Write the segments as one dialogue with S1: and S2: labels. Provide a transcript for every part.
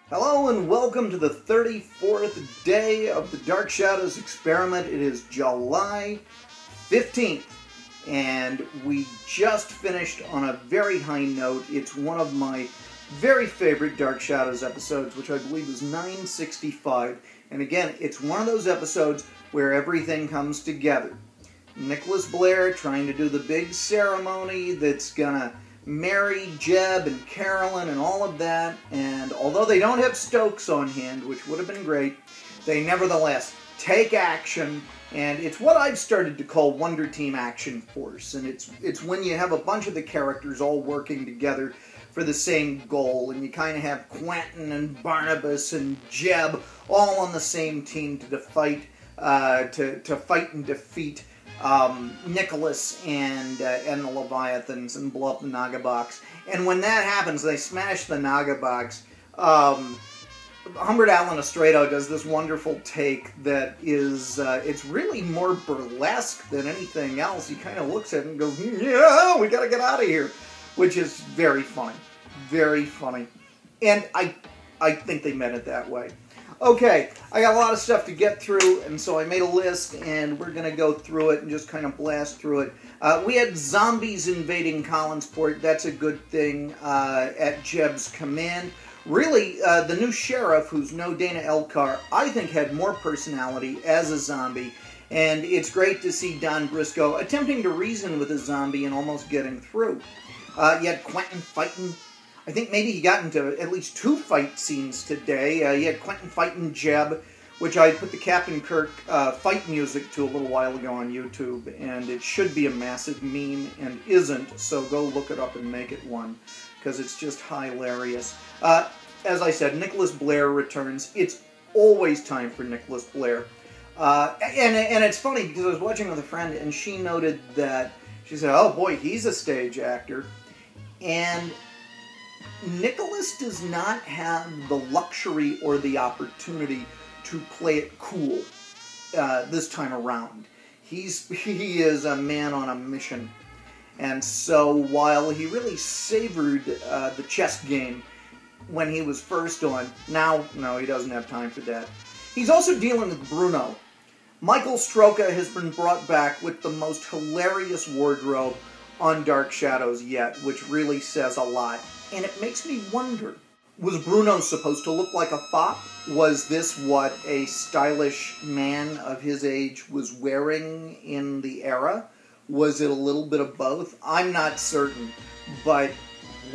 S1: Hello and welcome to the 34th day of the Dark Shadows experiment. It is July 15th and we just finished on a very high note. It's one of my very favorite Dark Shadows episodes, which I believe is 965. And again, it's one of those episodes where everything comes together. Nicholas Blair trying to do the big ceremony that's gonna marry Jeb and Carolyn and all of that, and although they don't have Stokes on hand, which would have been great, they nevertheless take action, and it's what I've started to call Wonder Team Action Force, and it's when you have a bunch of the characters all working together for the same goal, and you kind of have Quentin and Barnabas and Jeb all on the same team to fight and defeat Nicholas and the Leviathans and blow up the Naga box. And when that happens, they smash the Naga box. Humbert Allen Estredo does this wonderful take that is, it's really more burlesque than anything else. He kind of looks at it and goes, yeah, we gotta get out of here. Which is very funny. Very funny. And I think they meant it that way. Okay, I got a lot of stuff to get through, and so I made a list, and we're going to go through it and just kind of blast through it. We had zombies invading Collinsport. That's a good thing at Jeb's command. Really, the new sheriff, who's no Dana Elcar, I think had more personality as a zombie, and it's great to see Don Briscoe attempting to reason with a zombie and almost getting through. You had Quentin fighting. I think maybe he got into at least 2 fight scenes today. You had Quentin fighting Jeb, which I put the Captain Kirk fight music to a little while ago on YouTube, and it should be a massive meme, and isn't, so go look it up and make it one, because it's just hilarious. As I said, Nicholas Blair returns. It's always time for Nicholas Blair. And it's funny, because I was watching with a friend, and she noted that, she said, oh boy, he's a stage actor. And Nicholas does not have the luxury or the opportunity to play it cool this time around. He is a man on a mission. And so while he really savored the chess game when he was first on, now, no, he doesn't have time for that. He's also dealing with Bruno. Michael Stroka has been brought back with the most hilarious wardrobe on Dark Shadows yet, which really says a lot. And it makes me wonder, was Bruno supposed to look like a fop? Was this what a stylish man of his age was wearing in the era? Was it a little bit of both? I'm not certain, but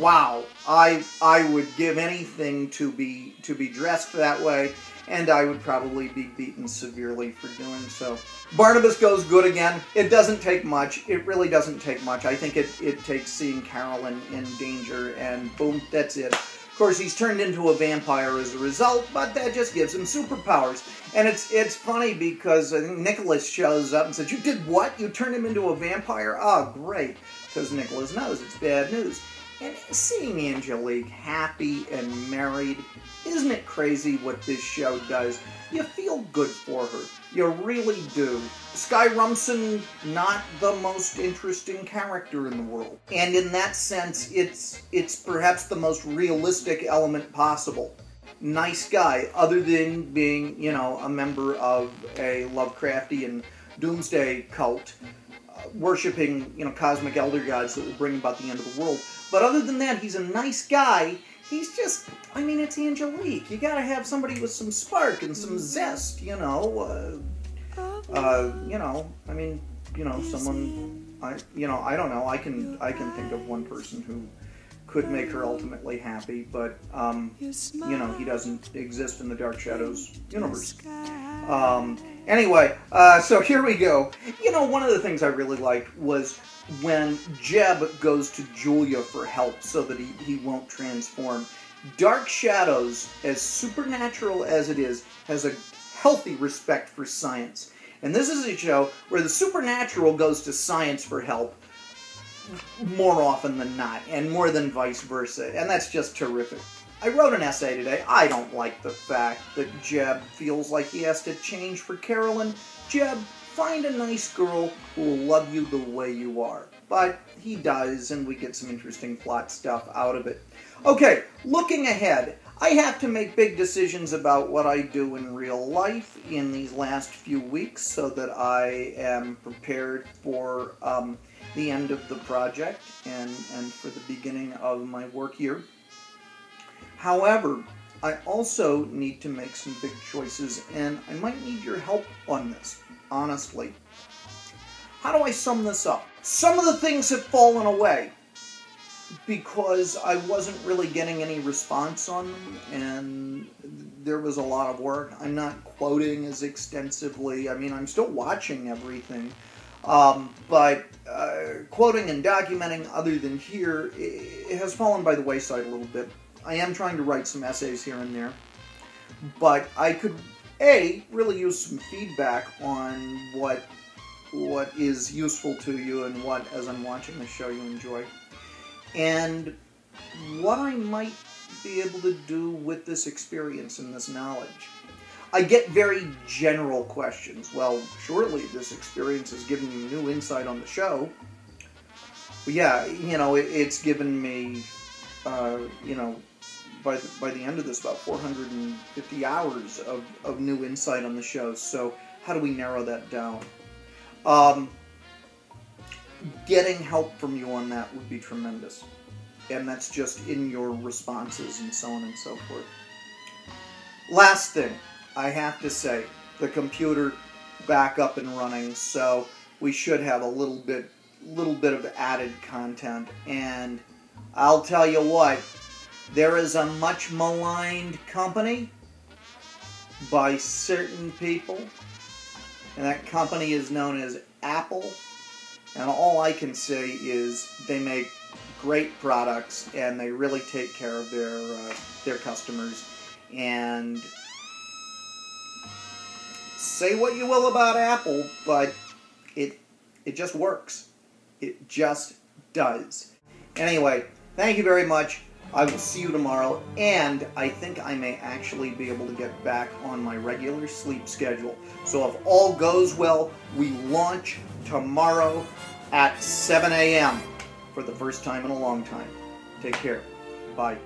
S1: wow, I would give anything to be dressed that way, and I would probably be beaten severely for doing so. Barnabas goes good again. It doesn't take much. It really doesn't take much. I think it takes seeing Carolyn in danger, and boom, that's it. Of course, he's turned into a vampire as a result, but that just gives him superpowers. And it's funny because I think Nicholas shows up and says, you did what? You turned him into a vampire? Oh, great. Because Nicholas knows it's bad news. And seeing Angelique happy and married, isn't it crazy what this show does? You feel good for her. You really do. Sky Rumson, not the most interesting character in the world. And in that sense, it's perhaps the most realistic element possible. Nice guy, other than being, you know, a member of a Lovecraftian doomsday cult, worshipping, you know, cosmic elder gods that will bring about the end of the world. But other than that, he's a nice guy. He's just, I mean, it's Angelique. You gotta have somebody with some spark and some zest, you know. You know, I mean, you know, someone, I don't know. I can think of one person who could make her ultimately happy, but, you know, he doesn't exist in the Dark Shadows universe. Anyway, so here we go. You know, one of the things I really liked was when Jeb goes to Julia for help so that he won't transform. Dark Shadows, as supernatural as it is, has a healthy respect for science. And this is a show where the supernatural goes to science for help more often than not, and more than vice versa, and that's just terrific. I wrote an essay today. I don't like the fact that Jeb feels like he has to change for Carolyn. Jeb, find a nice girl who will love you the way you are. But he does, and we get some interesting plot stuff out of it. Okay, looking ahead, I have to make big decisions about what I do in real life in these last few weeks so that I am prepared for the end of the project and for the beginning of my work year. However, I also need to make some big choices, and I might need your help on this, honestly. How do I sum this up? Some of the things have fallen away because I wasn't really getting any response on them, and there was a lot of work. I'm not quoting as extensively. I mean, I'm still watching everything, but quoting and documenting other than here, it has fallen by the wayside a little bit. I am trying to write some essays here and there, but I could, really use some feedback on what is useful to you and what, as I'm watching the show, you enjoy. And what I might be able to do with this experience and this knowledge. I get very general questions. Well, surely this experience has given you new insight on the show. But yeah, it's given me, by the end of this, about 450 hours of new insight on the show. So how do we narrow that down? Getting help from you on that would be tremendous. And that's just in your responses and so on and so forth. Last thing, I have to say, the computer back up and running, so we should have a little bit of added content. And I'll tell you what, there is a much maligned company by certain people, and that company is known as Apple. And all I can say is they make great products, and they really take care of their customers. And say what you will about Apple, but it just works. It just does. Anyway, thank you very much. I will see you tomorrow, and I think I may actually be able to get back on my regular sleep schedule. So if all goes well, we launch tomorrow at 7 a.m. for the first time in a long time. Take care. Bye.